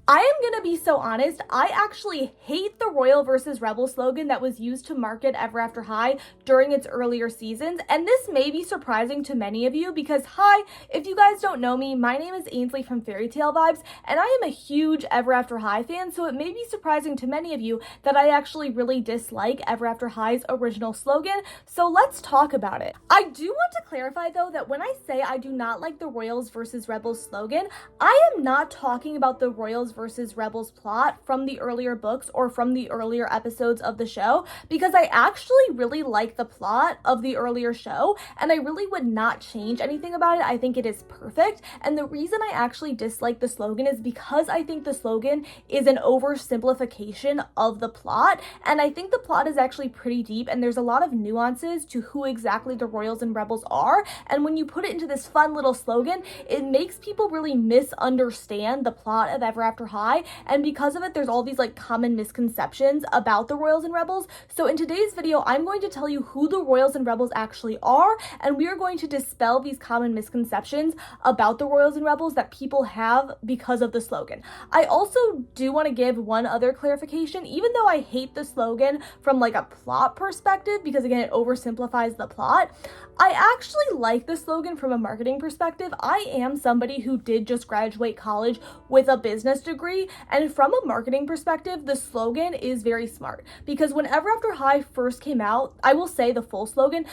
I am gonna be so honest, I actually hate the Royal versus Rebel slogan that was used to market Ever After High during its earlier seasons, and this may be surprising to many of you because, hi, if you guys don't know me, my name is Ainsley from Fairy Tale Vibes, and I am a huge Ever After High fan, so it may be surprising to many of you that I actually really dislike Ever After High's original slogan, so let's talk about it. I do want to clarify though that when I say I do not like the Royals versus Rebels slogan, I am not talking about the Royals versus Rebels plot from the earlier books or from the earlier episodes of the show, because I actually really like the plot of the earlier show and I really would not change anything about it. I think it is perfect, and the reason I actually dislike the slogan is because I think the slogan is an oversimplification of the plot, and I think the plot is actually pretty deep and there's a lot of nuances to who exactly the Royals and Rebels are, and when you put it into this fun little slogan, it makes people really misunderstand the plot of Ever After High, and because of it there's all these like common misconceptions about the Royals and Rebels. So in today's video I'm going to tell you who the Royals and Rebels actually are, and we are going to dispel these common misconceptions about the Royals and Rebels that people have because of the slogan. I also do want to give one other clarification. Even though I hate the slogan from like a plot perspective, because again it oversimplifies the plot, I actually like the slogan from a marketing perspective. I am somebody who did just graduate college with a business degree, and from a marketing perspective, the slogan is very smart, because when Ever After High first came out, I will say the full slogan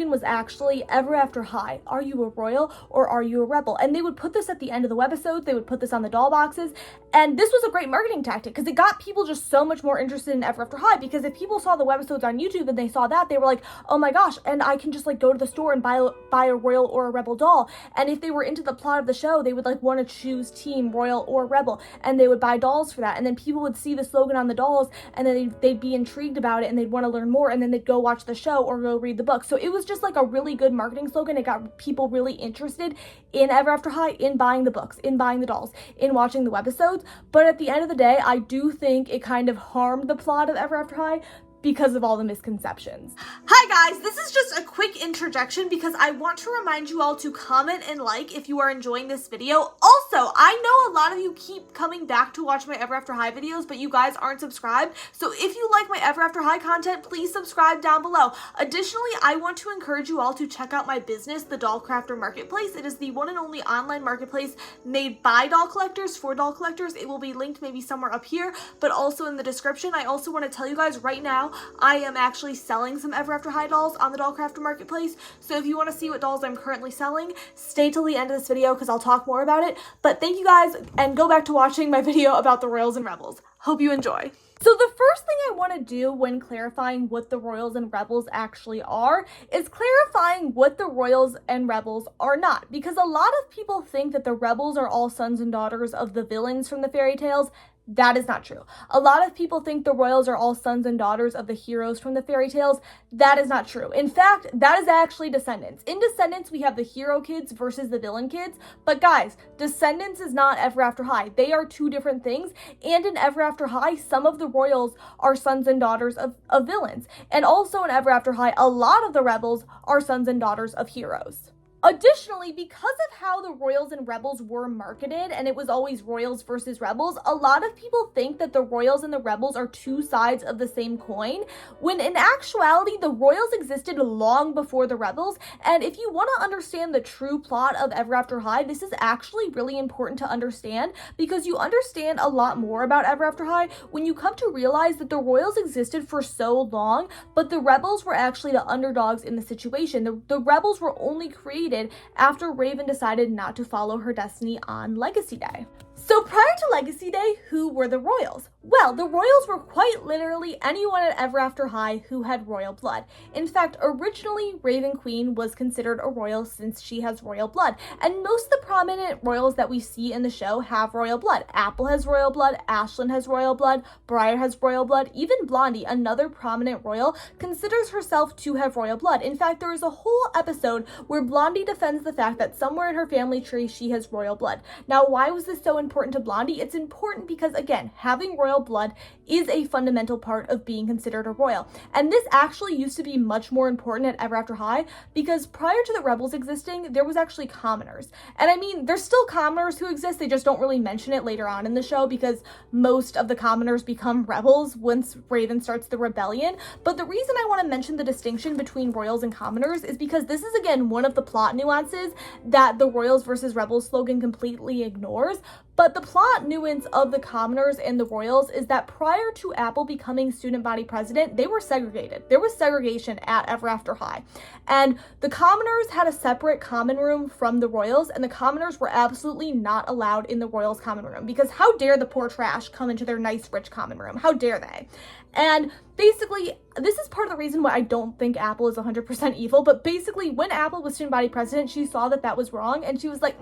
was actually Ever After High, are you a Royal or are you a Rebel? And they would put this at the end of the webisodes, they would put this on the doll boxes, and this was a great marketing tactic because it got people just so much more interested in Ever After High, because if people saw the webisodes on YouTube and they saw that, they were like, oh my gosh, and I can just like go to the store and buy a Royal or a Rebel doll. And if they were into the plot of the show, they would like want to choose team Royal or Rebel, and they would buy dolls for that, and then people would see the slogan on the dolls and then they'd be intrigued about it and they'd want to learn more, and then they'd go watch the show or go read the book. So it was just like a really good marketing slogan. It got people really interested in Ever After High, in buying the books, in buying the dolls, in watching the webisodes. But at the end of the day, I do think it kind of harmed the plot of Ever After High because of all the misconceptions. Hi guys, this is just a quick interjection because I want to remind you all to comment and like if you are enjoying this video. Also, I know a lot of you keep coming back to watch my Ever After High videos, but you guys aren't subscribed. So if you like my Ever After High content, please subscribe down below. Additionally, I want to encourage you all to check out my business, the Doll Crafter Marketplace. It is the one and only online marketplace made by doll collectors for doll collectors. It will be linked maybe somewhere up here, but also in the description. I also want to tell you guys right now, I am actually selling some Ever After High dolls on the Doll Crafter Marketplace, so if you want to see what dolls I'm currently selling, stay till the end of this video because I'll talk more about it. But thank you guys, and go back to watching my video about the Royals and Rebels. Hope you enjoy. So the first thing I want to do when clarifying what the Royals and Rebels actually are is clarifying what the Royals and Rebels are not, because a lot of people think that the Rebels are all sons and daughters of the villains from the fairy tales. That is not true. A lot of people think the Royals are all sons and daughters of the heroes from the fairy tales. That is not true. In fact, that is actually Descendants. In Descendants, we have the hero kids versus the villain kids. But guys, Descendants is not Ever After High. They are two different things. And in Ever After High, some of the Royals are sons and daughters of villains. And also in Ever After High, a lot of the Rebels are sons and daughters of heroes. Additionally, because of how the Royals and Rebels were marketed, and it was always Royals versus Rebels, a lot of people think that the Royals and the Rebels are two sides of the same coin, when in actuality, the Royals existed long before the Rebels, and if you want to understand the true plot of Ever After High, this is actually really important to understand, because you understand a lot more about Ever After High when you come to realize that the Royals existed for so long, but the Rebels were actually the underdogs in the situation. The Rebels were only created after Raven decided not to follow her destiny on Legacy Day. So prior to Legacy Day, who were the Royals? Well, the Royals were quite literally anyone at Ever After High who had royal blood. In fact, originally, Raven Queen was considered a royal since she has royal blood, and most of the prominent royals that we see in the show have royal blood. Apple has royal blood, Ashlyn has royal blood, Briar has royal blood, even Blondie, another prominent royal, considers herself to have royal blood. In fact, there is a whole episode where Blondie defends the fact that somewhere in her family tree she has royal blood. Now, why was this so important to Blondie? Blondie, it's important because, again, having royal blood is a fundamental part of being considered a royal. And this actually used to be much more important at Ever After High because prior to the rebels existing, there was actually commoners. And I mean, there's still commoners who exist, they just don't really mention it later on in the show because most of the commoners become rebels once Raven starts the rebellion. But the reason I want to mention the distinction between royals and commoners is because this is, again, one of the plot nuances that the royals versus rebels slogan completely ignores. But the plot nuance of the commoners and the royals is that prior to Apple becoming student body president, they were segregated. There was segregation at Ever After High. And the commoners had a separate common room from the royals, and the commoners were absolutely not allowed in the royals' common room because how dare the poor trash come into their nice, rich common room? How dare they? And basically, this is part of the reason why I don't think Apple is 100% evil, but basically when Apple was student body president, she saw that that was wrong, and she was like,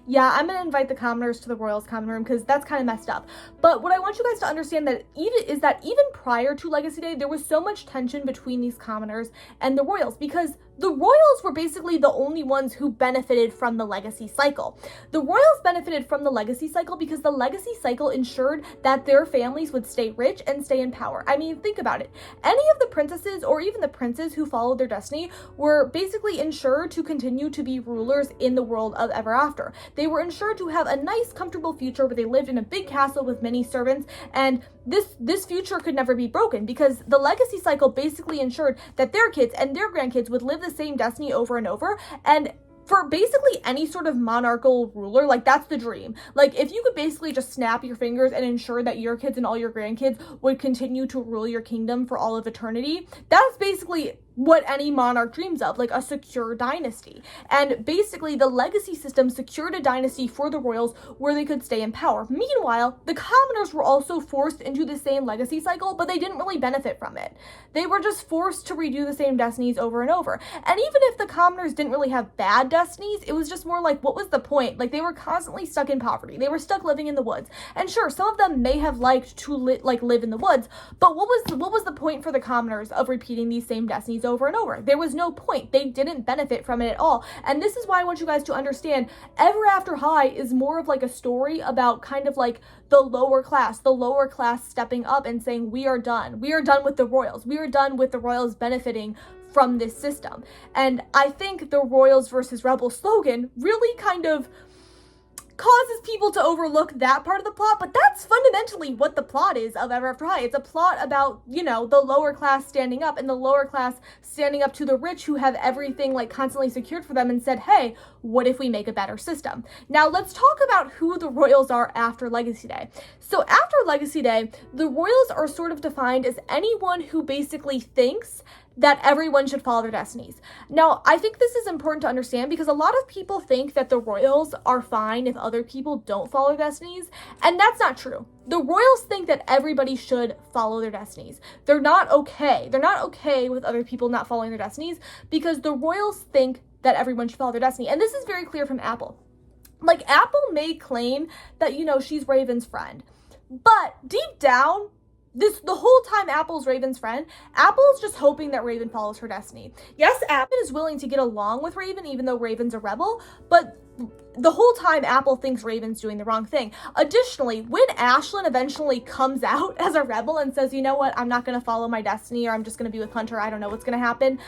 yeah, I'm gonna invite the commoners to the royals common room because that's kind of messed up. But what I want you guys to understand that even prior to Legacy Day, there was so much tension between these commoners and the royals because the royals were basically the only ones who benefited from the legacy cycle. The royals benefited from the legacy cycle because the legacy cycle ensured that their families would stay rich and stay in power. I mean, think about it. Any of the princesses or even the princes who followed their destiny were basically ensured to continue to be rulers in the world of Ever After. They were ensured to have a nice, comfortable future where they lived in a big castle with many servants, and this future could never be broken because the legacy cycle basically ensured that their kids and their grandkids would live the same destiny over and over. And for basically any sort of monarchical ruler, like that's the dream. Like if you could basically just snap your fingers and ensure that your kids and all your grandkids would continue to rule your kingdom for all of eternity, that's basically what any monarch dreams of, like a secure dynasty. And basically the legacy system secured a dynasty for the royals where they could stay in power. Meanwhile, the commoners were also forced into the same legacy cycle, but they didn't really benefit from it. They were just forced to redo the same destinies over and over. And even if the commoners didn't really have bad destinies, it was just more like, what was the point? Like they were constantly stuck in poverty. They were stuck living in the woods. And sure, some of them may have liked to live in the woods, but what was the point for the commoners of repeating these same destinies over and over? There was no point. They didn't benefit from it at all. And this is why I want you guys to understand Ever After High is more of like a story about kind of like the lower class stepping up and saying, we are done with the royals. We are done with the royals benefiting from this system. And I think the royals versus rebel slogan really kind of causes people to overlook that part of the plot, but that's fundamentally what the plot is of Ever After High. It's a plot about, the lower class standing up, and the lower class standing up to the rich who have everything like constantly secured for them and said, hey, what if we make a better system? Now let's talk about who the royals are after Legacy Day. So after Legacy Day, the royals are sort of defined as anyone who basically thinks that everyone should follow their destinies. Now, I think this is important to understand because a lot of people think that the royals are fine if other people don't follow their destinies, and that's not true. The royals think that everybody should follow their destinies. They're not okay. They're not okay with other people not following their destinies because the royals think that everyone should follow their destiny. And this is very clear from Apple. Like, Apple may claim that, she's Raven's friend, but deep down, the whole time Apple's Raven's friend, Apple's just hoping that Raven follows her destiny. Yes, Apple is willing to get along with Raven even though Raven's a rebel, but the whole time Apple thinks Raven's doing the wrong thing. Additionally, when Ashlyn eventually comes out as a rebel and says, you know what, I'm not going to follow my destiny, or I'm just going to be with Hunter, I don't know what's going to happen,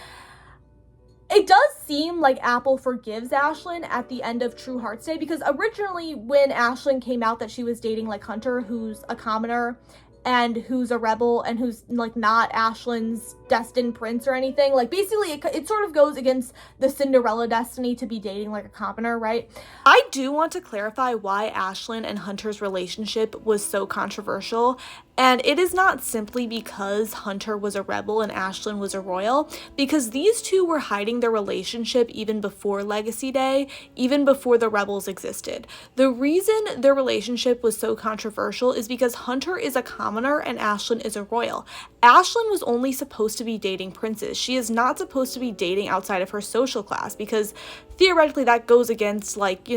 it does seem like Apple forgives Ashlyn at the end of True Hearts Day, because originally when Ashlyn came out that she was dating like Hunter, who's a commoner, and who's a rebel and who's like not Ashlyn's destined prince or anything, like basically it sort of goes against the Cinderella destiny to be dating like a commoner, right? I do want to clarify why Ashlyn and Hunter's relationship was so controversial, and it is not simply because Hunter was a rebel and Ashlyn was a royal, because these two were hiding their relationship even before Legacy Day, even before the rebels existed. The reason their relationship was so controversial is because Hunter is a commoner and Ashlyn is a royal. Ashlyn was only supposed to be dating princes. She is not supposed to be dating outside of her social class, because theoretically that goes against, like,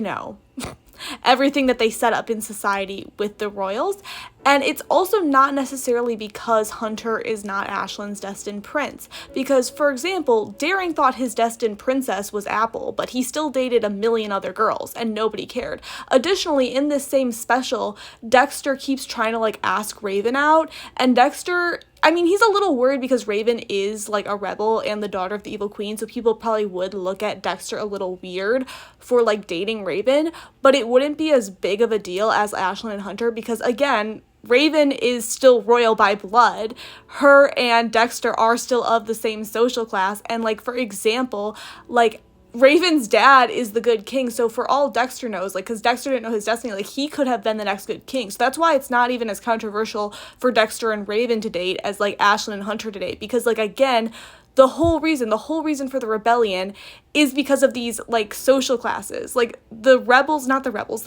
everything that they set up in society with the royals. And it's also not necessarily because Hunter is not Ashlyn's destined prince. Because, for example, Daring thought his destined princess was Apple, but he still dated a million other girls, and nobody cared. Additionally, in this same special, Dexter keeps trying to, like, ask Raven out, and Dexter, I mean, he's a little worried because Raven is, like, a rebel and the daughter of the evil queen, so people probably would look at Dexter a little weird for, like, dating Raven, but it wouldn't be as big of a deal as Ashlyn and Hunter because, again, Raven is still royal by blood. Her and Dexter are still of the same social class. And, like, for example, like, Raven's dad is the good king. So for all Dexter knows, like, because Dexter didn't know his destiny, like, he could have been the next good king. So that's why it's not even as controversial for Dexter and Raven to date as, like, Ashlyn and Hunter to date. Because, like, again, the whole reason for the rebellion is because of these, like, social classes. Like, the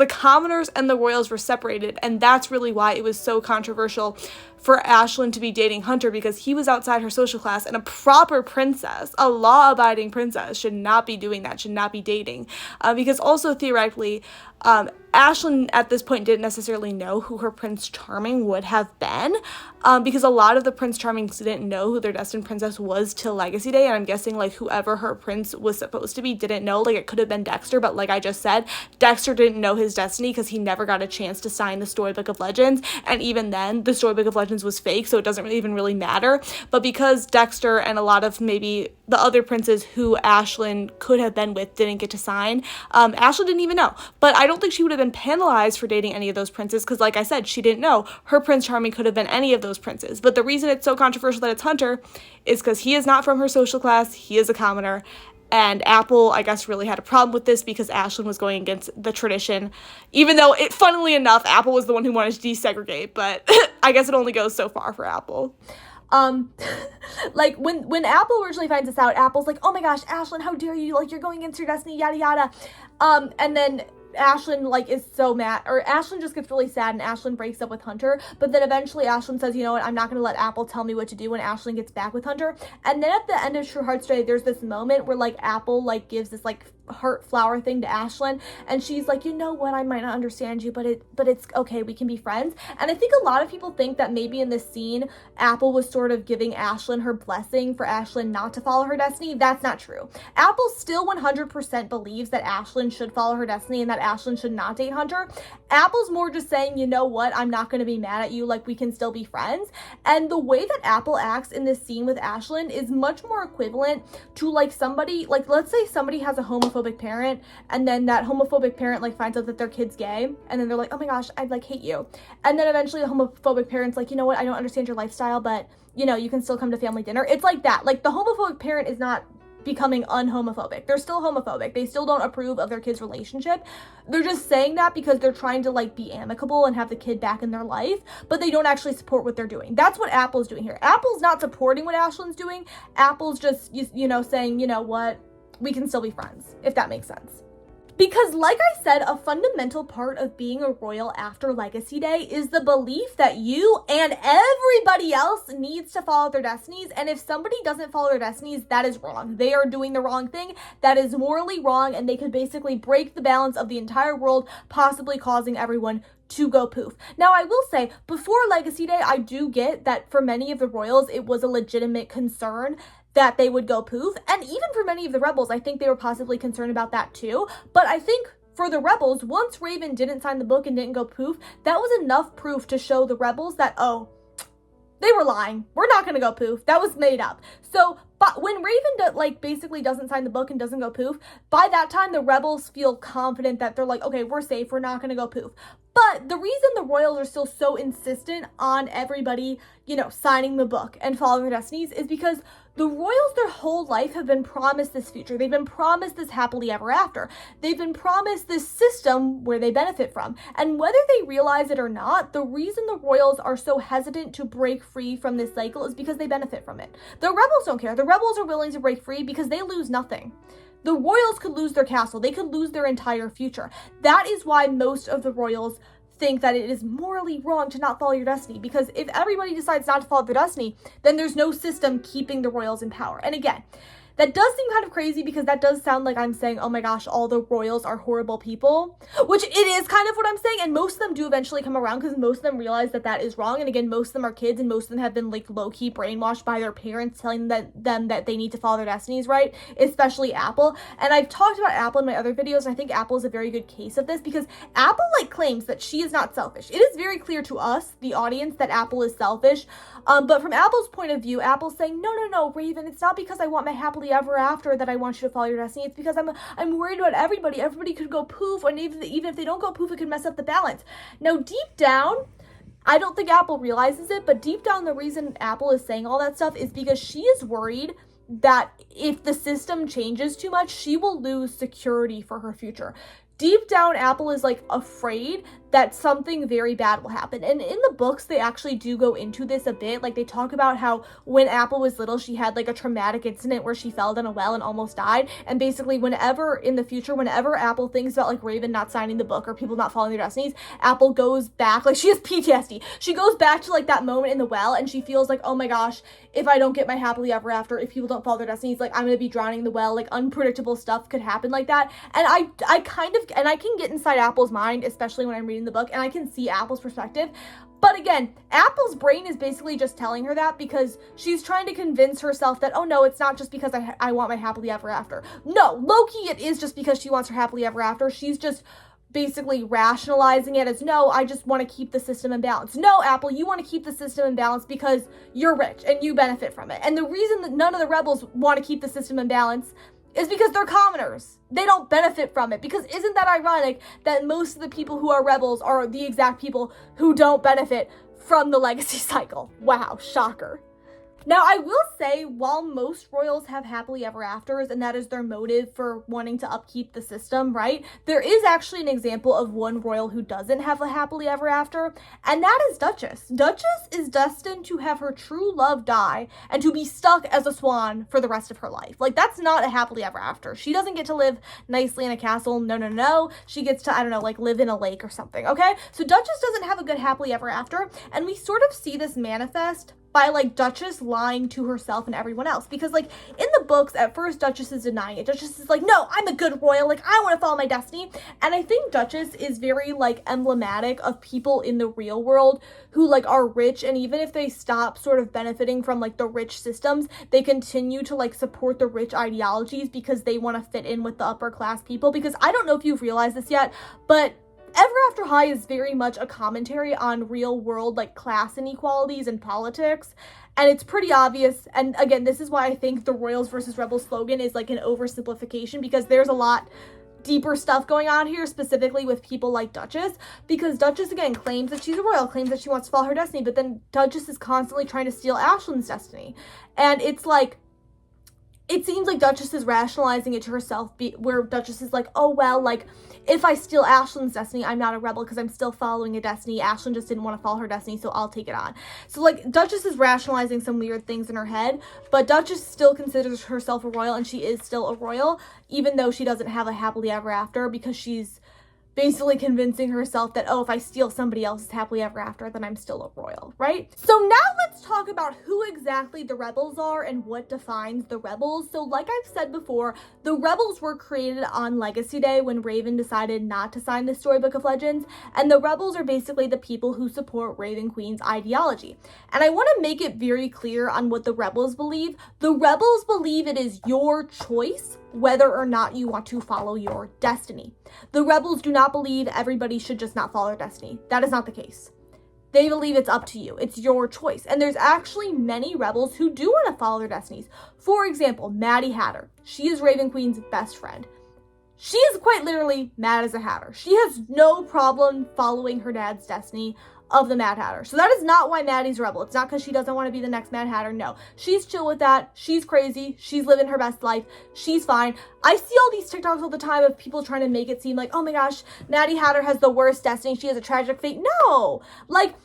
commoners and the royals were separated, and that's really why it was so controversial for Ashlyn to be dating Hunter, because he was outside her social class, and a proper princess, a law-abiding princess, should not be doing that, should not be dating. Because also, theoretically, Ashlyn at this point didn't necessarily know who her Prince Charming would have been, because a lot of the Prince Charmings didn't know who their destined princess was till Legacy Day, and I'm guessing, like, whoever her prince was supposed to be didn't know. Like, it could have been Dexter, but like I just said, Dexter didn't know his destiny because he never got a chance to sign the Storybook of Legends, and even then, the Storybook of Legends was fake, so it doesn't even really matter. But because Dexter and a lot of maybe the other princes who Ashlyn could have been with didn't get to sign, Ashlyn didn't even know. But I don't think she would have been penalized for dating any of those princes because, like I said, she didn't know. Her Prince Charming could have been any of those princes. But the reason it's so controversial that it's Hunter is because he is not from her social class. He is a commoner. And Apple, I guess, really had a problem with this because Ashlyn was going against the tradition. Even though, funnily enough, Apple was the one who wanted to desegregate. But I guess it only goes so far for Apple. Like, when Apple originally finds this out, Apple's like, oh my gosh, Ashlyn, how dare you, like, you're going against your destiny, yada yada, and then Ashlyn, like, is so mad, or Ashlyn just gets really sad, and Ashlyn breaks up with Hunter, but then eventually Ashlyn says, you know what, I'm not gonna let Apple tell me what to do when Ashlyn gets back with Hunter, and then at the end of True Hearts Day, there's this moment where, like, Apple, like, gives this, like, heart flower thing to Ashlyn, and she's like, you know what, I might not understand you, but it's okay, we can be friends. And I think a lot of people think that maybe in this scene, Apple was sort of giving Ashlyn her blessing for Ashlyn not to follow her destiny. That's not true. Apple still 100% believes that Ashlyn should follow her destiny and that Ashlyn should not date Hunter. Apple's more just saying, you know what, I'm not going to be mad at you, like, we can still be friends. And the way that Apple acts in this scene with Ashlyn is much more equivalent to, like, somebody, like, let's say somebody has a homophobic parent, and then that homophobic parent, like, finds out that their kid's gay, and then they're like, oh my gosh, I, like, hate you. And then eventually the homophobic parent's like, you know what, I don't understand your lifestyle, but, you know, you can still come to family dinner. It's like that. Like, the homophobic parent is not becoming unhomophobic. They're still homophobic. They still don't approve of their kid's relationship. They're just saying that because they're trying to, like, be amicable and have the kid back in their life, but they don't actually support what they're doing. That's what Apple's doing here. Apple's not supporting what Ashlyn's doing. Apple's just, you know, saying, you know what, we can still be friends, if that makes sense. Because, like I said, a fundamental part of being a royal after Legacy Day is the belief that you and everybody else needs to follow their destinies, and if somebody doesn't follow their destinies, that is wrong. They are doing the wrong thing. That is morally wrong, and they could basically break the balance of the entire world, possibly causing everyone to go poof. Now, I will say, before Legacy Day, I do get that for many of the royals, it was a legitimate concern that they would go poof. And even for many of the rebels, I think they were possibly concerned about that too. But I think for the rebels, once Raven didn't sign the book and didn't go poof, that was enough proof to show the rebels that, oh, they were lying. We're not going to go poof. That was made up. So, but when Raven basically doesn't sign the book and doesn't go poof, by that time the rebels feel confident that they're like, okay, we're safe. We're not going to go poof. But the reason the royals are still so insistent on everybody, you know, signing the book and following their destinies is because the royals their whole life have been promised this future. They've been promised this happily ever after. They've been promised this system where they benefit from. And whether they realize it or not, the reason the royals are so hesitant to break free from this cycle is because they benefit from it. The rebels don't care. The rebels are willing to break free because they lose nothing. The royals could lose their castle. They could lose their entire future. That is why most of the royals think that it is morally wrong to not follow your destiny, because if everybody decides not to follow their destiny, then there's no system keeping the royals in power. And again, That does seem kind of crazy because that does sound like I'm saying, oh my gosh, all the royals are horrible people, which it is kind of what I'm saying. And most of them do eventually come around because most of them realize that that is wrong. And again, most of them are kids and most of them have been like low-key brainwashed by their parents telling them that they need to follow their destinies, right? Especially Apple. And I've talked about Apple in my other videos, and I think Apple is a very good case of this because Apple like claims that she is not selfish. It is very clear to us, the audience, that Apple is selfish. But from Apple's point of view, Apple's saying, no, Raven, it's not because I want my happily ever after that I want you to follow your destiny. It's because I'm worried about everybody. Everybody could go poof, and even if they don't go poof, it could mess up the balance. Now, deep down, I don't think Apple realizes it, but deep down, the reason Apple is saying all that stuff is because she is worried that if the system changes too much, she will lose security for her future. Deep down, Apple is like afraid that something very bad will happen. And in the books, they actually do go into this a bit. Like, they talk about how when Apple was little, she had like a traumatic incident where she fell down a well and almost died. And basically, whenever in the future, whenever Apple thinks about like Raven not signing the book or people not following their destinies, Apple goes back, like she has PTSD. She goes back to like that moment in the well and she feels like, oh my gosh, if I don't get my happily ever after, if people don't follow their destinies, like I'm going to be drowning in the well, like unpredictable stuff could happen like that. And I can get inside Apple's mind, especially when I'm reading the book, and I can see Apple's perspective. But again, Apple's brain is basically just telling her that because she's trying to convince herself that, oh no, it's not just because I want my happily ever after. No, low-key it is just because she wants her happily ever after. She's just basically rationalizing it as, no, I just want to keep the system in balance. No, Apple, you want to keep the system in balance because you're rich and you benefit from it. And the reason that none of the rebels want to keep the system in balance is because they're commoners. They don't benefit from it. Because isn't that ironic that most of the people who are rebels are the exact people who don't benefit from the legacy cycle? Wow, shocker. Now, I will say, while most royals have happily ever afters, and that is their motive for wanting to upkeep the system, right? There is actually an example of one royal who doesn't have a happily ever after, and that is Duchess. Duchess is destined to have her true love die and to be stuck as a swan for the rest of her life. Like, that's not a happily ever after. She doesn't get to live nicely in a castle. No. She gets to, I don't know, like live in a lake or something, okay? So Duchess doesn't have a good happily ever after, and we sort of see this manifest by like Duchess lying to herself and everyone else, because like in the books at first Duchess is denying it. Duchess is like, no, I'm a good royal, like I want to follow my destiny. And I think Duchess is very like emblematic of people in the real world who like are rich, and even if they stop sort of benefiting from like the rich systems, they continue to like support the rich ideologies because they want to fit in with the upper class people. Because I don't know if you've realized this yet, but Ever After High is very much a commentary on real world like class inequalities and politics, and it's pretty obvious. And again, this is why I think the Royals versus Rebels slogan is like an oversimplification, because there's a lot deeper stuff going on here, specifically with people like Duchess, because Duchess again claims that she's a royal, claims that she wants to follow her destiny, but then Duchess is constantly trying to steal Ashlyn's destiny. And it's like, it seems like Duchess is rationalizing it to herself, where Duchess is like, oh, well, like, if I steal Ashlyn's destiny, I'm not a rebel because I'm still following a destiny. Ashlyn just didn't want to follow her destiny, so I'll take it on. So, like, Duchess is rationalizing some weird things in her head, but Duchess still considers herself a royal, and she is still a royal, even though she doesn't have a happily ever after, because she's basically convincing herself that, oh, if I steal somebody else's happily ever after, then I'm still a royal, right? So now let's talk about who exactly the rebels are and what defines the rebels. So like I've said before, the rebels were created on Legacy Day when Raven decided not to sign the Storybook of Legends, and the rebels are basically the people who support Raven Queen's ideology. And I want to make it very clear on what the rebels believe. The rebels believe it is your choice whether or not you want to follow your destiny. The rebels do not believe everybody should just not follow their destiny. That is not the case. They believe it's up to you. It's your choice. And there's actually many rebels who do want to follow their destinies. For example, Maddie Hatter. She is Raven Queen's best friend. She is quite literally mad as a hatter. She has no problem following her dad's destiny of the Mad Hatter. So that is not why Maddie's a rebel. It's not because she doesn't want to be the next Mad Hatter. No, she's chill with that. She's crazy. She's living her best life. She's fine. I see all these TikToks all the time of people trying to make it seem like, oh my gosh, Maddie Hatter has the worst destiny. She has a tragic fate. No, like,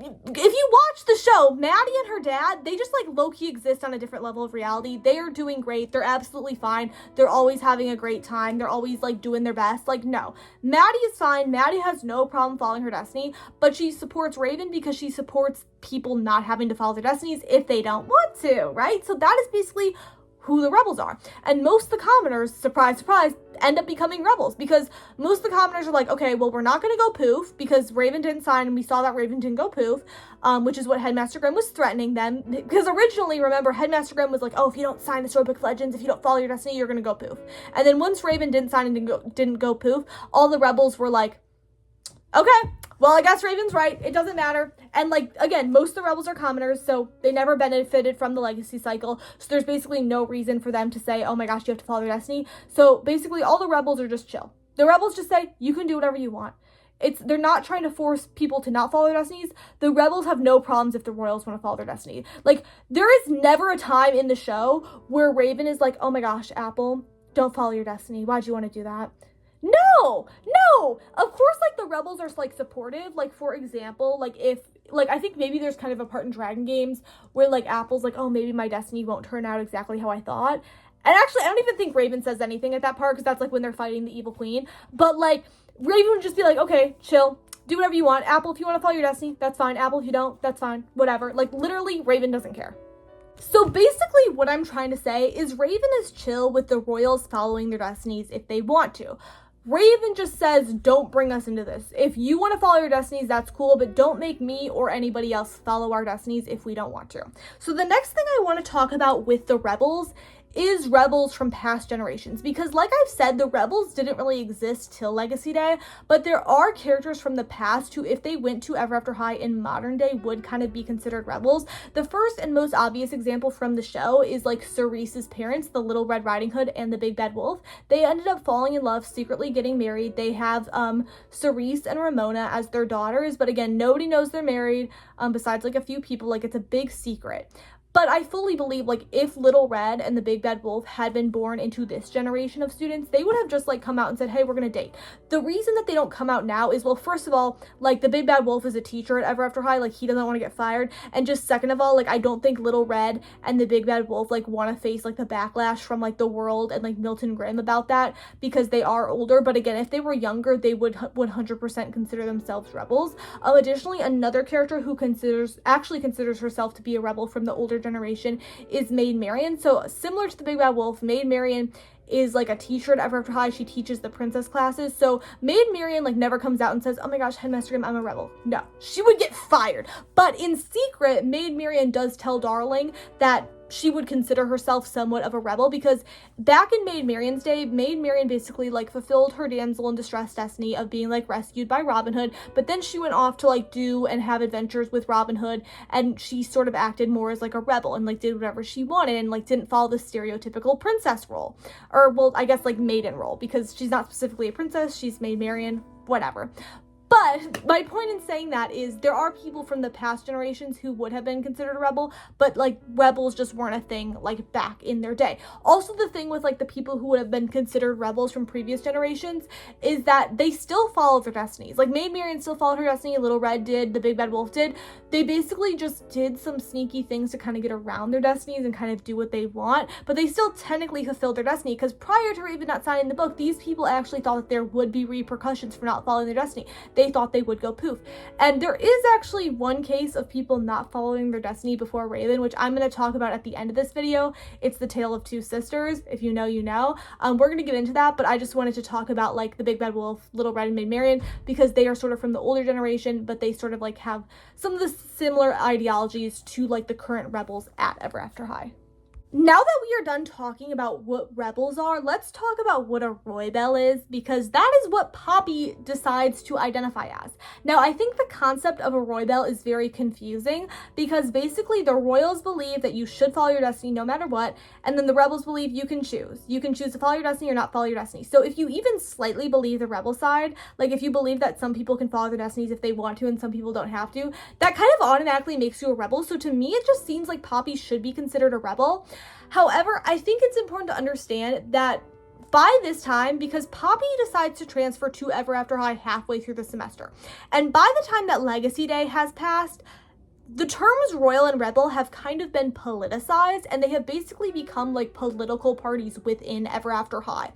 if you watch the show, Maddie and her dad, they just like low-key exist on a different level of reality. They are doing great. They're absolutely fine. They're always having a great time. They're always like doing their best. Like, no, Maddie is fine. Maddie has no problem following her destiny, but she supports Raven because she supports people not having to follow their destinies if they don't want to, right? So that is basically who the rebels are. And most of the commoners, surprise, surprise, end up becoming rebels, because most of the commoners are like, okay, well, we're not going to go poof because Raven didn't sign, and we saw that Raven didn't go poof, which is what Headmaster Grimm was threatening them. Because originally, remember, Headmaster Grimm was like, oh, if you don't sign the Storybook of Legends, if you don't follow your destiny, you're going to go poof. And then once Raven didn't sign and didn't go poof, all the rebels were like, okay, well, I guess Raven's right. It doesn't matter. And, like, again, most of the rebels are commoners, so they never benefited from the legacy cycle. So there's basically no reason for them to say, oh my gosh, you have to follow your destiny. So basically, all the rebels are just chill. The rebels just say, you can do whatever you want. They're not trying to force people to not follow their destinies. The rebels have no problems if the royals want to follow their destiny. Like, there is never a time in the show where Raven is like, oh my gosh, Apple, don't follow your destiny. Why'd you want to do that? No, of course, like, the rebels are, like, supportive. Like, for example, like, if, like, I think maybe there's kind of a part in Dragon Games where, like, Apple's like, oh, maybe my destiny won't turn out exactly how I thought. And actually, I don't even think Raven says anything at that part, because that's, like, when they're fighting the evil queen. But, like, Raven would just be like, okay, chill, do whatever you want. Apple, if you want to follow your destiny, that's fine. Apple, if you don't, that's fine. Whatever. Like, literally, Raven doesn't care. So basically what I'm trying to say is Raven is chill with the royals following their destinies if they want to. Raven just says, don't bring us into this. If you want to follow your destinies, that's cool, but don't make me or anybody else follow our destinies if we don't want to. So the next thing I want to talk about with the rebels is rebels from past generations, because like I've said, the rebels didn't really exist till Legacy Day, but there are characters from the past who, if they went to Ever After High in modern day, would kind of be considered rebels. The first and most obvious example from the show is like Cerise's parents, the Little Red Riding Hood and the Big Bad Wolf. They ended up falling in love, secretly getting married. They have Cerise and Ramona as their daughters, but again, nobody knows they're married besides like a few people. Like, it's a big secret. But I fully believe, like, if Little Red and the Big Bad Wolf had been born into this generation of students, they would have just, like, come out and said, hey, we're gonna date. The reason that they don't come out now is, well, first of all, like, the Big Bad Wolf is a teacher at Ever After High, like, he doesn't want to get fired. And just second of all, like, I don't think Little Red and the Big Bad Wolf, like, want to face, like, the backlash from, like, the world and, like, Milton Grimm about that, because they are older. But again, if they were younger, they would 100% consider themselves rebels. Additionally, another character who actually considers herself to be a rebel from the older generation is Maid Marian. So similar to the Big Bad Wolf, Maid Marian is like a teacher at Ever After High. She teaches the princess classes. So Maid Marian like never comes out and says, oh my gosh, Headmaster Grimm, I'm a rebel. No, she would get fired. But in secret, Maid Marian does tell Darling that she would consider herself somewhat of a rebel, because back in Maid Marian's day, Maid Marian basically like fulfilled her damsel in distress destiny of being like rescued by Robin Hood, but then she went off to like do and have adventures with Robin Hood, and she sort of acted more as like a rebel and like did whatever she wanted and like didn't follow the stereotypical princess role, or well, I guess like maiden role, because she's not specifically a princess, she's Maid Marian, whatever. But my point in saying that is there are people from the past generations who would have been considered a rebel, but like rebels just weren't a thing like back in their day. Also, the thing with like the people who would have been considered rebels from previous generations is that they still followed their destinies. Like Maid Marian still followed her destiny, Little Red did, the Big Bad Wolf did. They basically just did some sneaky things to kind of get around their destinies and kind of do what they want, but they still technically fulfilled their destiny, because prior to Raven not signing the book, these people actually thought that there would be repercussions for not following their destiny. They thought they would go poof. And there is actually one case of people not following their destiny before Raven, which I'm going to talk about at the end of this video. It's the tale of two sisters. If you know, you know. We're going to get into that, but I just wanted to talk about like the Big Bad Wolf, Little Red, and Maid Marian, because they are sort of from the older generation, but they sort of like have some of the similar ideologies to like the current rebels at Ever After High. Now that we are done talking about what rebels are, let's talk about what a Roybell is, because that is what Poppy decides to identify as. Now, I think the concept of a Roybell is very confusing, because basically the royals believe that you should follow your destiny no matter what, and then the rebels believe you can choose. You can choose to follow your destiny or not follow your destiny. So if you even slightly believe the rebel side, like if you believe that some people can follow their destinies if they want to and some people don't have to, that kind of automatically makes you a rebel. So to me, it just seems like Poppy should be considered a rebel. However, I think it's important to understand that by this time, because Poppy decides to transfer to Ever After High halfway through the semester, and by the time that Legacy Day has passed, the terms royal and rebel have kind of been politicized, and they have basically become like political parties within Ever After High.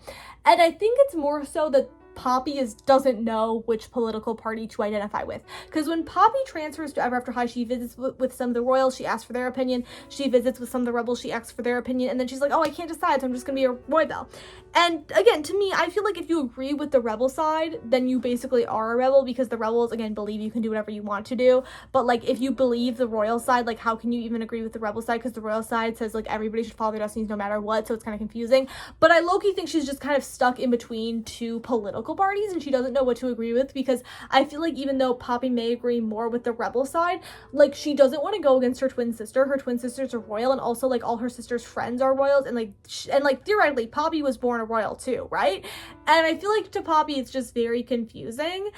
And I think it's more so that Poppy doesn't know which political party to identify with. Because when Poppy transfers to Ever After High, she visits with some of the royals, she asks for their opinion. She visits with some of the rebels, she asks for their opinion, and then she's like, oh, I can't decide, so I'm just gonna be a Roybell. And again, to me, I feel like if you agree with the rebel side, then you basically are a rebel, because the rebels, again, believe you can do whatever you want to do. But like, if you believe the royal side, like, how can you even agree with the rebel side? Because the royal side says like everybody should follow their destinies no matter what, so it's kind of confusing. But I low-key think she's just kind of stuck in between two political parties, and she doesn't know what to agree with, because I feel like even though Poppy may agree more with the rebel side, like, she doesn't want to go against her twin sister. Her twin sisters are royal, and also like all her sister's friends are royals, and like theoretically Poppy was born a royal too, right? And I feel like to Poppy it's just very confusing.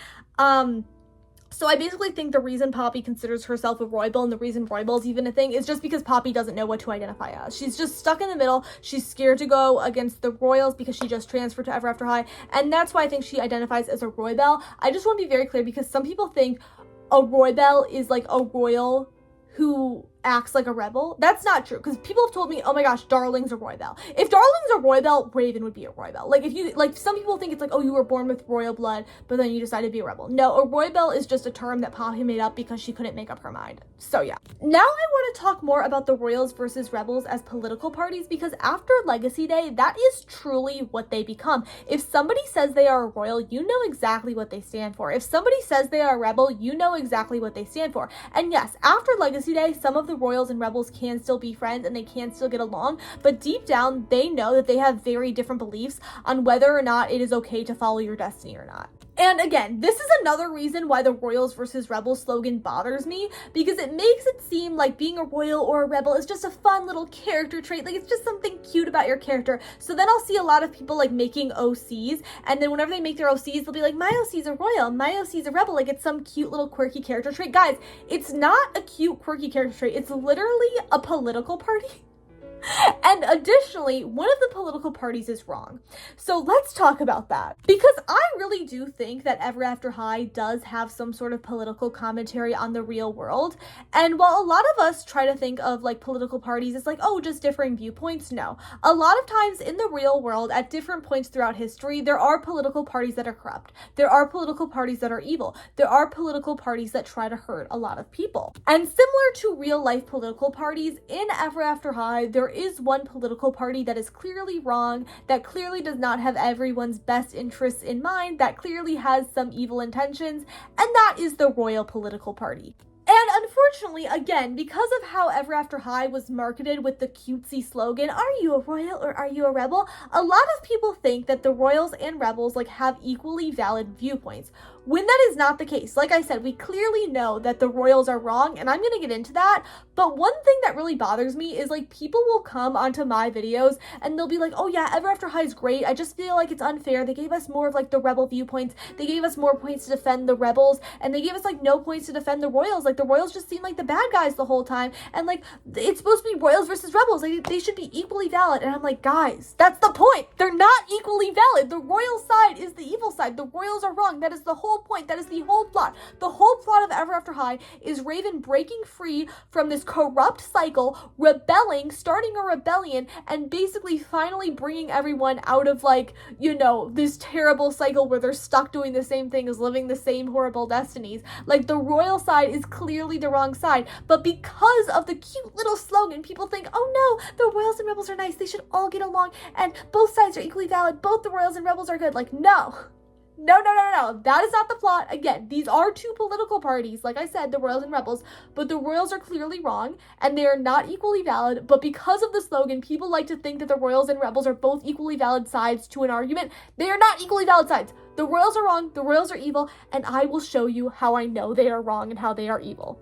So I basically think the reason Poppy considers herself a Roybell, and the reason Roybell's even a thing, is just because Poppy doesn't know what to identify as. She's just stuck in the middle. She's scared to go against the royals because she just transferred to Ever After High, and that's why I think she identifies as a Roybell. I just want to be very clear, because some people think a Roybell is like a royal who acts like a rebel. That's not true, because people have told me, oh my gosh, Darling's a Roybell. If Darling's a Roybell, Raven would be a Roybell. Like, if you, like, some people think it's like, oh, you were born with royal blood, but then you decided to be a rebel. No, a Roybell is just a term that Poppy made up because she couldn't make up her mind. So yeah. Now I want to talk more about the royals versus rebels as political parties, because after Legacy Day, that is truly what they become. If somebody says they are a royal, you know exactly what they stand for. If somebody says they are a rebel, you know exactly what they stand for. And yes, after Legacy Day, some of the royals and rebels can still be friends and they can still get along, but deep down they know that they have very different beliefs on whether or not it is okay to follow your destiny or not. And again, this is another reason why the royals versus rebels slogan bothers me, because it makes it seem like being a royal or a rebel is just a fun little character trait, like it's just something cute about your character. So then I'll see a lot of people like making OCs, and then whenever they make their OCs, they'll be like, my OC's a royal, my OC's a rebel, like it's some cute little quirky character trait. Guys, it's not a cute quirky character trait, it's literally a political party. And additionally, one of the political parties is wrong. So let's talk about that. Because I really do think that Ever After High does have some sort of political commentary on the real world. And while a lot of us try to think of like political parties as like, oh, just differing viewpoints, no. A lot of times in the real world, at different points throughout history, there are political parties that are corrupt. There are political parties that are evil. There are political parties that try to hurt a lot of people. And similar to real life political parties, in Ever After High, there is one political party that is clearly wrong, that clearly does not have everyone's best interests in mind, that clearly has some evil intentions, and that is the Royal Political Party. And unfortunately, again, because of how Ever After High was marketed with the cutesy slogan, are you a royal or are you a rebel? A lot of people think that the royals and rebels like have equally valid viewpoints, when that is not the case. Like I said, we clearly know that the royals are wrong, and I'm going to get into that. But one thing that really bothers me is like people will come onto my videos and they'll be like, oh yeah, Ever After High is great. I just feel like it's unfair. They gave us more of like the rebel viewpoints. They gave us more points to defend the rebels, and they gave us like no points to defend the royals. Like the royals just seem like the bad guys the whole time. And like, it's supposed to be royals versus rebels. Like they should be equally valid. And I'm like, guys, that's the point. They're not equally valid. The royal side is the evil side. The royals are wrong. That is the whole point. That is the whole plot. The whole plot of Ever After High is Raven breaking free from this corrupt cycle, rebelling, starting a rebellion, and basically finally bringing everyone out of like, you know, this terrible cycle where they're stuck doing the same thing as living the same horrible destinies. Like the royal side is clearly the wrong side, but because of the cute little slogan, people think, oh no, the royals and rebels are nice. They should all get along and both sides are equally valid. Both the royals and rebels are good. Like, no. No. That is not the plot. Again, these are two political parties, like I said, the royals and rebels, but the royals are clearly wrong and they are not equally valid. But because of the slogan, people like to think that the royals and rebels are both equally valid sides to an argument. They are not equally valid sides. The royals are wrong, the royals are evil, and I will show you how I know they are wrong and how they are evil.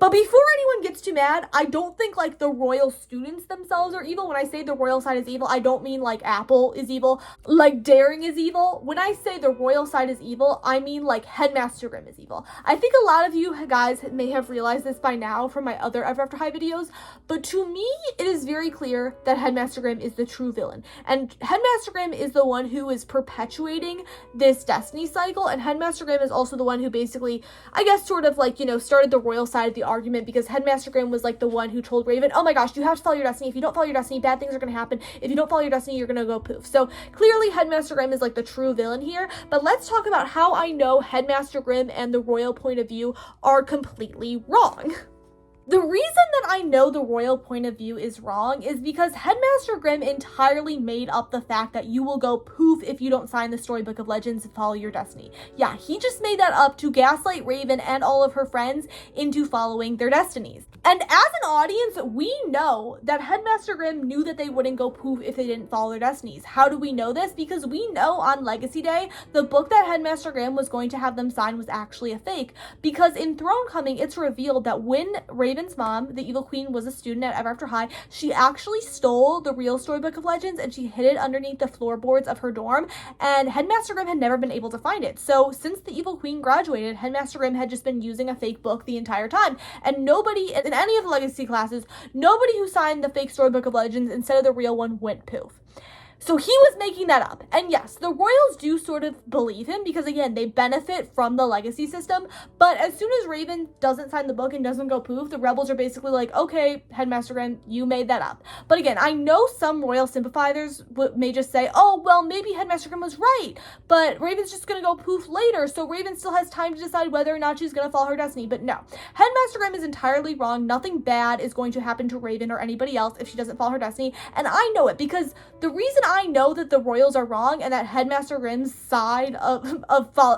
But before anyone gets too mad, I don't think like the royal students themselves are evil. When I say the royal side is evil, I don't mean like Apple is evil, like Daring is evil. When I say the royal side is evil, I mean like Headmaster Grimm is evil. I think a lot of you guys may have realized this by now from my other Ever After High videos, but to me, it is very clear that Headmaster Grimm is the true villain. And Headmaster Grimm is the one who is perpetuating this destiny cycle, and Headmaster Grimm is also the one who basically, I guess, sort of like, you know, started the royal side of the argument because Headmaster Grimm was like the one who told Raven, oh my gosh, you have to follow your destiny. If you don't follow your destiny, bad things are going to happen. If you don't follow your destiny, you're going to go poof. So clearly Headmaster Grimm is like the true villain here, but let's talk about how I know Headmaster Grimm and the royal point of view are completely wrong. The reason that I know the royal point of view is wrong is because Headmaster Grimm entirely made up the fact that you will go poof if you don't sign the Storybook of Legends and follow your destiny. Yeah, he just made that up to gaslight Raven and all of her friends into following their destinies. And as an audience, we know that Headmaster Grimm knew that they wouldn't go poof if they didn't follow their destinies. How do we know this? Because we know on Legacy Day, the book that Headmaster Grimm was going to have them sign was actually a fake. Because in Throne Coming, it's revealed that when Raven's mom, the Evil Queen, was a student at Ever After High, she actually stole the real Storybook of Legends and she hid it underneath the floorboards of her dorm, and Headmaster Grimm had never been able to find it. So since the Evil Queen graduated, Headmaster Grimm had just been using a fake book the entire time, and nobody in any of the Legacy classes, nobody who signed the fake Storybook of Legends instead of the real one went poof. So he was making that up. And yes, the royals do sort of believe him because, again, they benefit from the legacy system. But as soon as Raven doesn't sign the book and doesn't go poof, the rebels are basically like, okay, Headmaster Grimm, you made that up. But again, I know some royal sympathizers may just say, oh, well, maybe Headmaster Grimm was right, but Raven's just going to go poof later. So Raven still has time to decide whether or not she's going to follow her destiny. But no, Headmaster Grimm is entirely wrong. Nothing bad is going to happen to Raven or anybody else if she doesn't follow her destiny. And I know it because the reason I know that the royals are wrong and that Headmaster Grimm's side of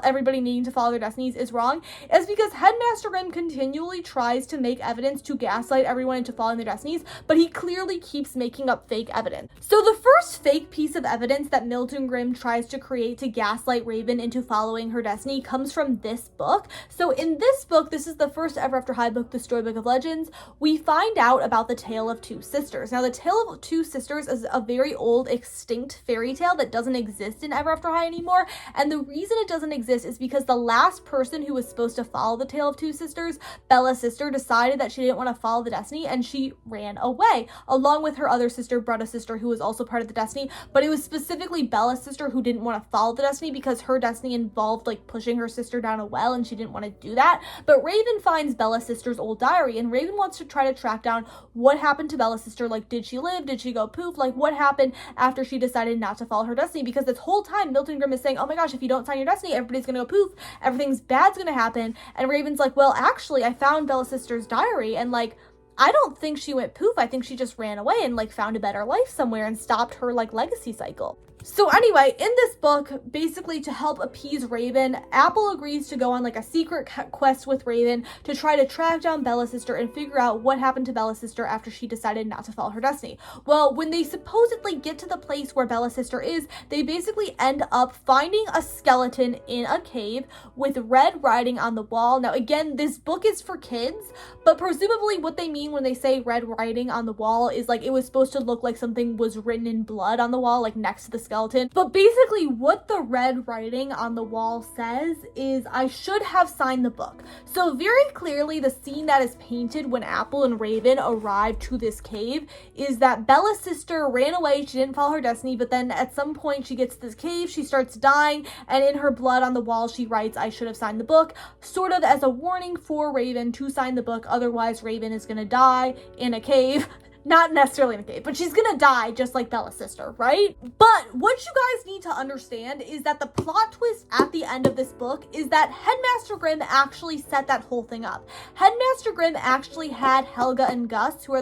everybody needing to follow their destinies is wrong is because Headmaster Grimm continually tries to make evidence to gaslight everyone into following their destinies, but he clearly keeps making up fake evidence. So the first fake piece of evidence that Milton Grimm tries to create to gaslight Raven into following her destiny comes from this book. So in this book, this is the first Ever After High book, the Storybook of Legends, we find out about the tale of two sisters. Now, the tale of two sisters is a very old, extinct fairy tale that doesn't exist in Ever After High anymore, and the reason it doesn't exist is because the last person who was supposed to follow the tale of two sisters, Bella's sister, decided that she didn't want to follow the destiny and she ran away, along with her other sister, Bretta's sister, who was also part of the destiny, but it was specifically Bella's sister who didn't want to follow the destiny because her destiny involved like pushing her sister down a well and she didn't want to do that. But Raven finds Bella's sister's old diary and Raven wants to try to track down what happened to Bella's sister. Like, did she live? Did she go poof? Like, what happened after she decided not to follow her destiny? Because this whole time Milton Grimm is saying, oh my gosh, if you don't sign your destiny, everybody's gonna go poof, everything's bad's gonna happen. And Raven's like, well, actually, I found Bella's sister's diary and like, I don't think she went poof. I think she just ran away and like found a better life somewhere and stopped her like legacy cycle. So anyway, in this book, basically to help appease Raven, Apple agrees to go on like a secret quest with Raven to try to track down Bella's sister and figure out what happened to Bella's sister after she decided not to follow her destiny. Well, when they supposedly get to the place where Bella's sister is, they basically end up finding a skeleton in a cave with red writing on the wall. Now again, this book is for kids, but presumably what they mean when they say red writing on the wall is like it was supposed to look like something was written in blood on the wall, like next to the skeleton. But basically what the red writing on the wall says is, I should have signed the book. So very clearly the scene that is painted when Apple and Raven arrive to this cave is that Bella's sister ran away, she didn't follow her destiny, but then at some point she gets to this cave, she starts dying, and in her blood on the wall she writes, I should have signed the book, sort of as a warning for Raven to sign the book, otherwise Raven is gonna die in a cave. Not necessarily in a cave, but she's gonna die just like Bella's sister, right? But what you guys need to understand is that the plot twist at the end of this book is that Headmaster Grimm actually set that whole thing up. Headmaster Grimm actually had Helga and Gus, who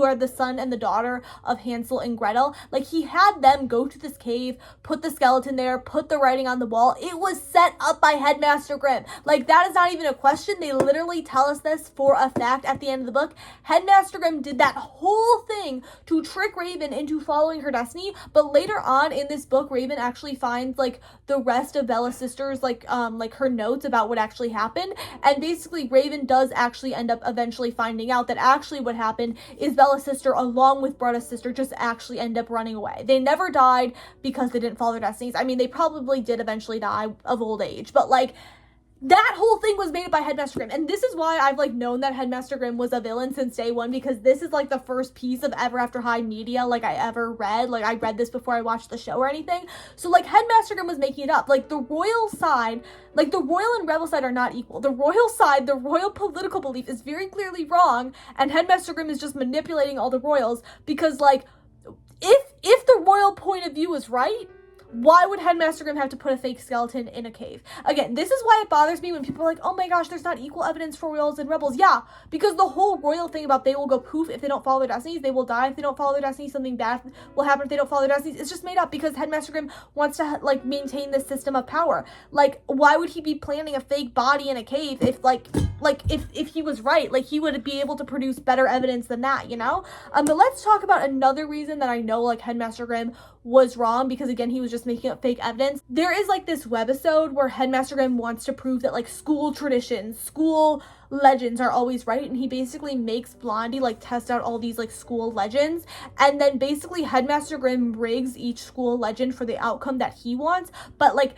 are the son and the daughter of Hansel and Gretel. Like, he had them go to this cave, put the skeleton there, put the writing on the wall. It was set up by Headmaster Grimm. Like, that is not even a question. They literally tell us this for a fact at the end of the book. Headmaster Grimm did that whole thing to trick Raven into following her destiny, but later on in this book, Raven actually finds like the rest of Bella's sisters, like her notes about what actually happened, and basically Raven does actually end up eventually finding out that actually what happened is Bella's sister, along with Bretta's sister, just actually end up running away. They never died because they didn't follow their destinies. I mean, they probably did eventually die of old age, but like, That whole thing was made up by Headmaster Grimm, and this is why I've, like, known that Headmaster Grimm was a villain since day one, because this is, like, the first piece of Ever After High media, like, I ever read. Like, I read this before I watched the show or anything. So, like, Headmaster Grimm was making it up. Like, the royal side, like, the royal and rebel side are not equal. The royal side, the royal political belief is very clearly wrong, and Headmaster Grimm is just manipulating all the royals, because, like, if the royal point of view is right, why would Headmaster Grimm have to put a fake skeleton in a cave? Again, this is why it bothers me when people are like, oh my gosh, there's not equal evidence for royals and rebels. Yeah, because the whole royal thing about they will go poof if they don't follow their destinies, they will die if they don't follow their destinies, something bad will happen if they don't follow their destinies. It's just made up because Headmaster Grimm wants to, like, maintain this system of power. Like, why would he be planting a fake body in a cave if, if he was right? Like, he would be able to produce better evidence than that, you know? But let's talk about another reason that I know, like, Headmaster Grimm was wrong, because again, he was just making up fake evidence. There is, like, this webisode where Headmaster Grimm wants to prove that, like, school traditions, school legends are always right, and he basically makes Blondie, like, test out all these, like, school legends, and then basically Headmaster Grimm rigs each school legend for the outcome that he wants, but, like,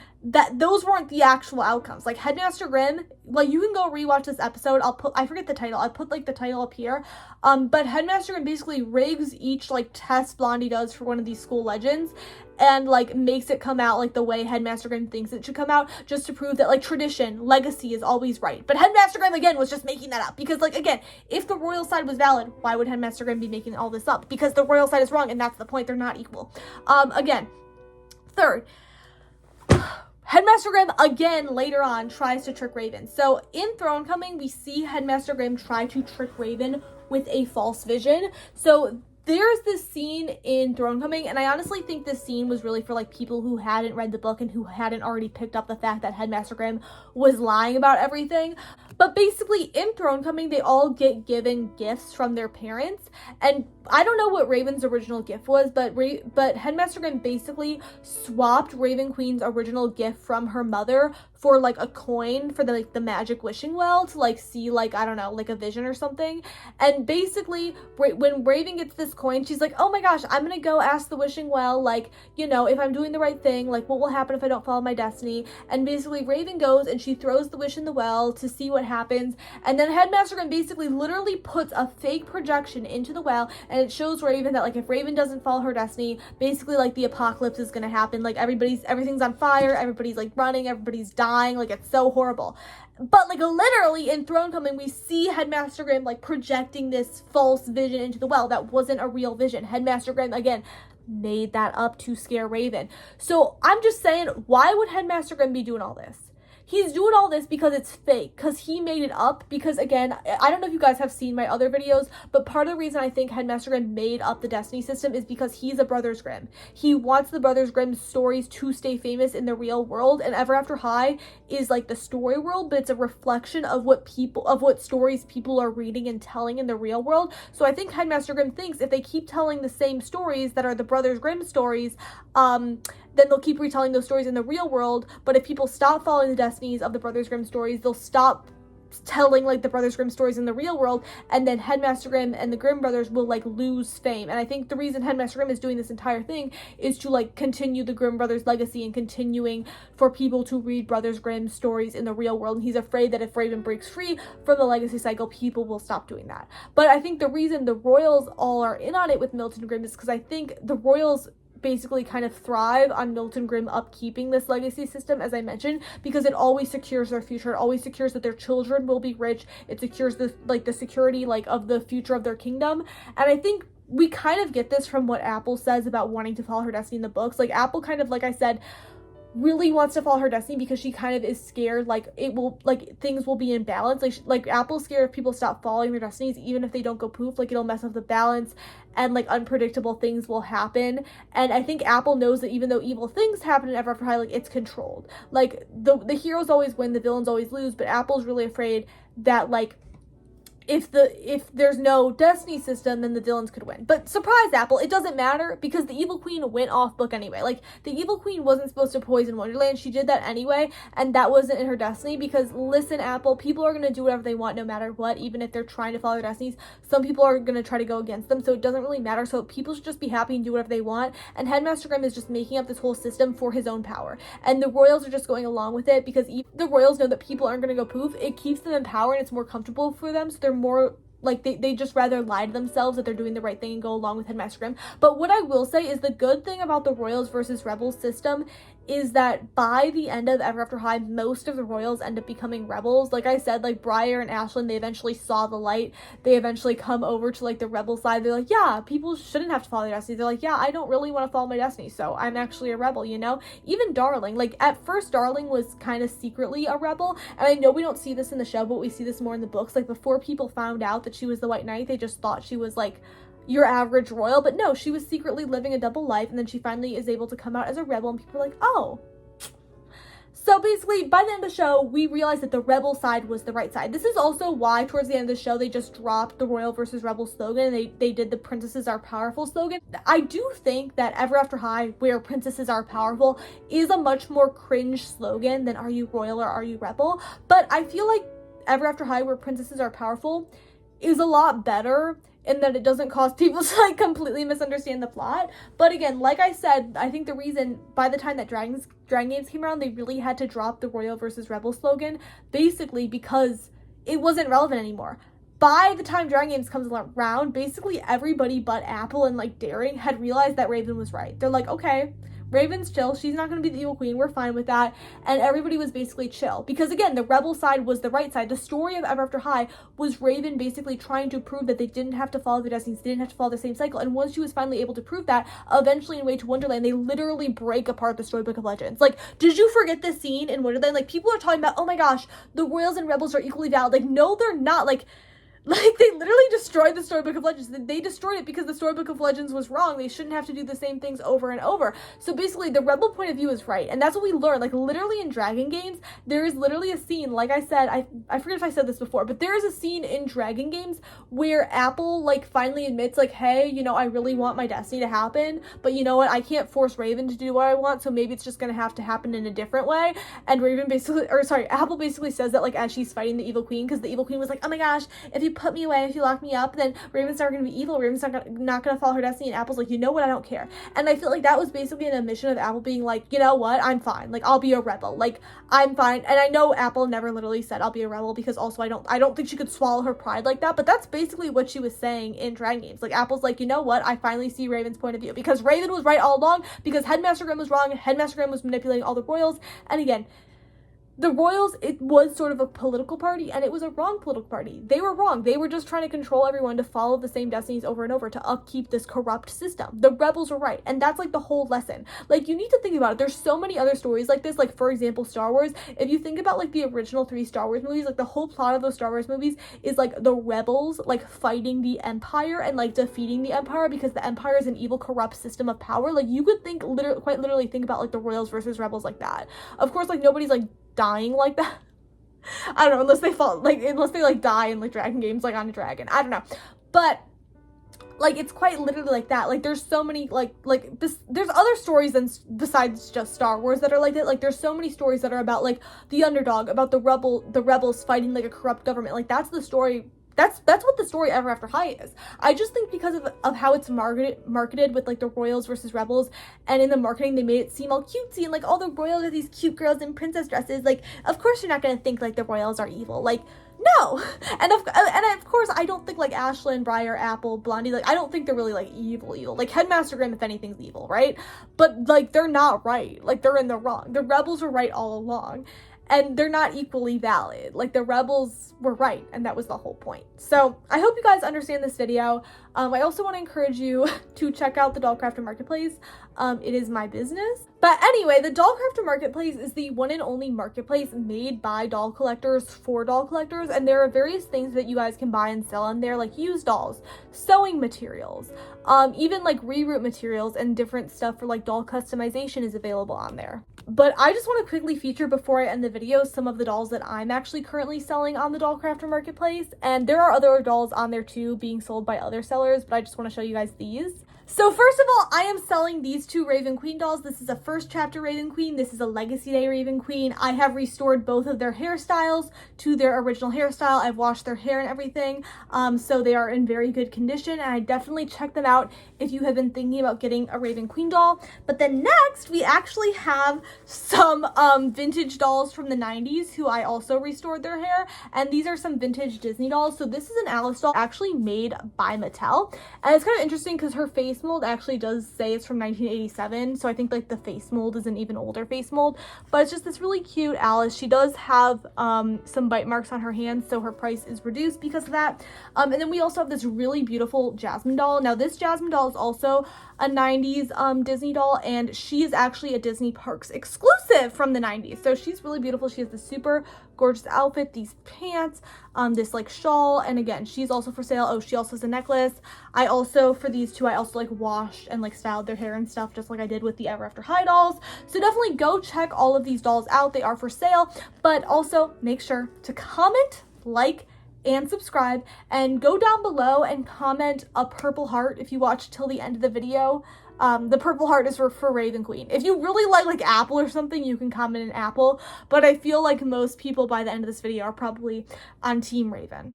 those weren't the actual outcomes. Like, Headmaster Grimm, like, you can go rewatch this episode. I forget the title. I'll put, like, the title up here. But Headmaster Grimm basically rigs each, like, test Blondie does for one of these school legends, and, like, makes it come out, like, the way Headmaster Grimm thinks it should come out, just to prove that, like, tradition, legacy is always right. But Headmaster Grimm, again, was just making that up, because, like, again, if the royal side was valid, why would Headmaster Grimm be making all this up? Because the royal side is wrong, and that's the point. They're not equal. Again, third, Headmaster Grimm, again, later on, tries to trick Raven. So, in Throne Coming, we see Headmaster Grimm try to trick Raven with a false vision. So, there's this scene in Throne Coming, and I honestly think this scene was really for, like, people who hadn't read the book and who hadn't already picked up the fact that Headmaster Grimm was lying about everything. But basically, in Throne Coming, they all get given gifts from their parents, and I don't know what Raven's original gift was, but Headmaster Grimm basically swapped Raven Queen's original gift from her mother for, like, a coin for the magic wishing well to, like, see, like, I don't know, like, a vision or something. And basically, when Raven gets this coin, she's like, oh my gosh, I'm gonna go ask the wishing well, like, you know, if I'm doing the right thing, like, what will happen if I don't follow my destiny? And basically, Raven goes and she throws the wish in the well to see what happens, and then Headmaster Grimm basically literally puts a fake projection into the well, and it shows Raven that, like, if Raven doesn't follow her destiny, basically, like, the apocalypse is gonna happen. Like, everything's on fire, everybody's, like, running, everybody's dying, like, it's so horrible. But, like, literally in Throne Coming, we see Headmaster Grimm, like, projecting this false vision into the well that wasn't a real vision. Headmaster Grimm, again, made that up to scare Raven. So I'm just saying, why would Headmaster Grimm be doing all this? He's doing all this because it's fake, because he made it up, because, again, I don't know if you guys have seen my other videos, but part of the reason I think Headmaster Grimm made up the Destiny system is because he's a Brothers Grimm. He wants the Brothers Grimm stories to stay famous in the real world, and Ever After High is, like, the story world, but it's a reflection of what stories people are reading and telling in the real world. So I think Headmaster Grimm thinks if they keep telling the same stories that are the Brothers Grimm stories, then they'll keep retelling those stories in the real world. But if people stop following the destinies of the Brothers Grimm stories, they'll stop telling, like, the Brothers Grimm stories in the real world, and then Headmaster Grimm and the Grimm brothers will, like, lose fame. And I think the reason Headmaster Grimm is doing this entire thing is to, like, continue the Grimm brothers' legacy and continuing for people to read Brothers Grimm stories in the real world. And he's afraid that if Raven breaks free from the legacy cycle, people will stop doing that. But I think the reason the royals all are in on it with Milton Grimm is because I think the royals basically kind of thrive on Milton Grimm upkeeping this legacy system, as I mentioned, because it always secures their future. It always secures that their children will be rich. It secures the security, like, of the future of their kingdom. And I think we kind of get this from what Apple says about wanting to follow her destiny in the books. Like, Apple kind of, like I said, really wants to follow her destiny because she kind of is scared, like, it will, like, things will be in balance. Like Apple's scared if people stop following their destinies, even if they don't go poof, like, it'll mess up the balance, and, like, unpredictable things will happen. And I think Apple knows that even though evil things happen in Ever After High, like, it's controlled. Like, the heroes always win, the villains always lose, but Apple's really afraid that, like, if there's no destiny system, then the Dylans could win. But surprise, Apple, it doesn't matter because the Evil Queen went off book anyway. Like, the Evil Queen wasn't supposed to poison Wonderland. She did that anyway, and that wasn't in her destiny because, listen, Apple, people are going to do whatever they want no matter what, even if they're trying to follow their destinies. Some people are going to try to go against them, so it doesn't really matter. So people should just be happy and do whatever they want, and Headmaster Grimm is just making up this whole system for his own power. And the Royals are just going along with it because the Royals know that people aren't going to go poof. It keeps them in power, and it's more comfortable for them, so they're more like they just rather lie to themselves that they're doing the right thing and go along with Headmaster Grimm. But what I will say is the good thing about the Royals versus Rebels system is that by the end of Ever After High, most of the Royals end up becoming rebels. Like I said, like Briar and Ashlyn, they eventually saw the light. They eventually come over to like the rebel side. They're like, yeah, people shouldn't have to follow their destiny. They're like, yeah, I don't really want to follow my destiny, so I'm actually a rebel, you know? Even Darling, like at first Darling was kind of secretly a rebel, and I know we don't see this in the show, but we see this more in the books. Like before people found out that she was the White Knight, they just thought she was like your average royal, but no, she was secretly living a double life, and then she finally is able to come out as a rebel, and people are like, oh. So basically, by the end of the show, we realized that the rebel side was the right side. This is also why, towards the end of the show, they just dropped the Royal versus Rebel slogan, and they did the Princesses Are Powerful slogan. I do think that Ever After High, where Princesses Are Powerful, is a much more cringe slogan than Are You Royal or Are You Rebel? But I feel like Ever After High, where Princesses Are Powerful, is a lot better in that it doesn't cause people to like completely misunderstand the plot. But again, like I said, I think the reason by the time that Dragon Games came around, they really had to drop the Royal versus Rebel slogan, basically because it wasn't relevant anymore. By the time Dragon Games comes around, basically everybody but Apple and like Daring had realized that Raven was right. They're like, okay, Raven's chill, she's not going to be the evil queen, we're fine with that, and everybody was basically chill, because again, the rebel side was the right side. The story of Ever After High was Raven basically trying to prove that they didn't have to follow their destinies, they didn't have to follow the same cycle, and once she was finally able to prove that, eventually in Way to Wonderland, they literally break apart the Storybook of Legends. Like, did you forget this scene in Wonderland? Like, people are talking about, oh my gosh, the royals and rebels are equally valid. Like, no, they're not. Like, they literally destroyed the Storybook of Legends. They destroyed it because the Storybook of Legends was wrong. They shouldn't have to do the same things over and over. So basically, the rebel point of view is right. And that's what we learned. Like, literally in Dragon Games, there is literally a scene, like I said, I forget if I said this before, but there is a scene in Dragon Games where Apple, like, finally admits, like, hey, you know, I really want my destiny to happen, but you know what? I can't force Raven to do what I want, so maybe it's just gonna have to happen in a different way. And Raven basically, or sorry, Apple basically says that, like, as she's fighting the Evil Queen, because the Evil Queen was like, oh my gosh, if you put me away, if you lock me up, then Raven's never gonna be evil, Raven's not gonna follow her destiny, and Apple's like, you know what, I don't care. And I feel like that was basically an admission of Apple being like, you know what, I'm fine, like, I'll be a rebel, like, I'm fine. And I know Apple never literally said I'll be a rebel, because also I don't think she could swallow her pride like that, but that's basically what she was saying in Dragon Games. Like, Apple's like, you know what, I finally see Raven's point of view, because Raven was right all along, because Headmaster Grimm was wrong, Headmaster Grimm was manipulating all the royals. And again, the royals, it was sort of a political party, and it was a wrong political party. They were wrong. They were just trying to control everyone to follow the same destinies over and over to upkeep this corrupt system. The rebels were right, and that's like the whole lesson. Like, you need to think about it. There's so many other stories like this. Like, for example, Star Wars. If you think about like the original 3 Star Wars movies, like the whole plot of those Star Wars movies is like the rebels like fighting the Empire and like defeating the Empire, because the Empire is an evil, corrupt system of power. Like, you could think quite literally think about like the royals versus rebels like that. Of course, like, nobody's like dying like that. I don't know, unless they like die in like Dragon Games, like on a dragon. I don't know. But like, it's quite literally like that. Like, there's so many there's other stories than besides just Star Wars that are like that. Like, there's so many stories that are about like the underdog, about the rebels fighting like a corrupt government. Like, that's the story. That's what the story Ever After High is. I just think because of how it's marketed with like the royals versus rebels, and in the marketing they made it seem all cutesy, and like all the royals are these cute girls in princess dresses. Like, of course you're not gonna think like the royals are evil. Like, no. And of course I don't think like Ashlyn, Briar, Apple, Blondie, like, I don't think they're really like evil. Like, Headmaster Grimm, if anything's evil, right? But like, they're not right. Like, they're in the wrong. The rebels were right all along. And they're not equally valid. Like, the rebels were right, and that was the whole point. So I hope you guys understand this video. I also want to encourage you to check out the Dollcrafter Marketplace. It is my business. But anyway, the Dollcrafter Marketplace is the one and only marketplace made by doll collectors for doll collectors, and there are various things that you guys can buy and sell on there, like used dolls, sewing materials, even like reroute materials, and different stuff for like doll customization is available on there. But I just want to quickly feature before I end the video some of the dolls that I'm actually currently selling on the Doll Crafter Marketplace. And there are other dolls on there too being sold by other sellers, but I just want to show you guys these. So first of all, I am selling these two Raven Queen dolls. This is a first chapter Raven Queen. This is a Legacy Day Raven Queen. I have restored both of their hairstyles to their original hairstyle. I've washed their hair and everything. So they are in very good condition, and I definitely check them out if you have been thinking about getting a Raven Queen doll. But then next, we actually have some vintage dolls from the 90s who I also restored their hair. And these are some vintage Disney dolls. So this is an Alice doll actually made by Mattel. And it's kind of interesting because her face mold actually does say it's from 1987, so I think like the face mold is an even older face mold, but it's just this really cute Alice. She does have some bite marks on her hands, so her price is reduced because of that. And then we also have this really beautiful Jasmine doll. Now this Jasmine doll is also a 90s Disney doll, and she is actually a Disney Parks exclusive from the 90s, so she's really beautiful. She has this super gorgeous outfit, these pants, this like shawl, and again, she's also for sale. Oh, she also has a necklace. I also, for these two, I also like washed and like styled their hair and stuff, just like I did with the Ever After High dolls. So definitely go check all of these dolls out. They are for sale, but also make sure to comment, like, and subscribe, and go down below and comment a purple heart if you watch till the end of the video. The purple heart is for Raven Queen. If you really like apple or something, you can comment an apple, but I feel like most people by the end of this video are probably on Team Raven.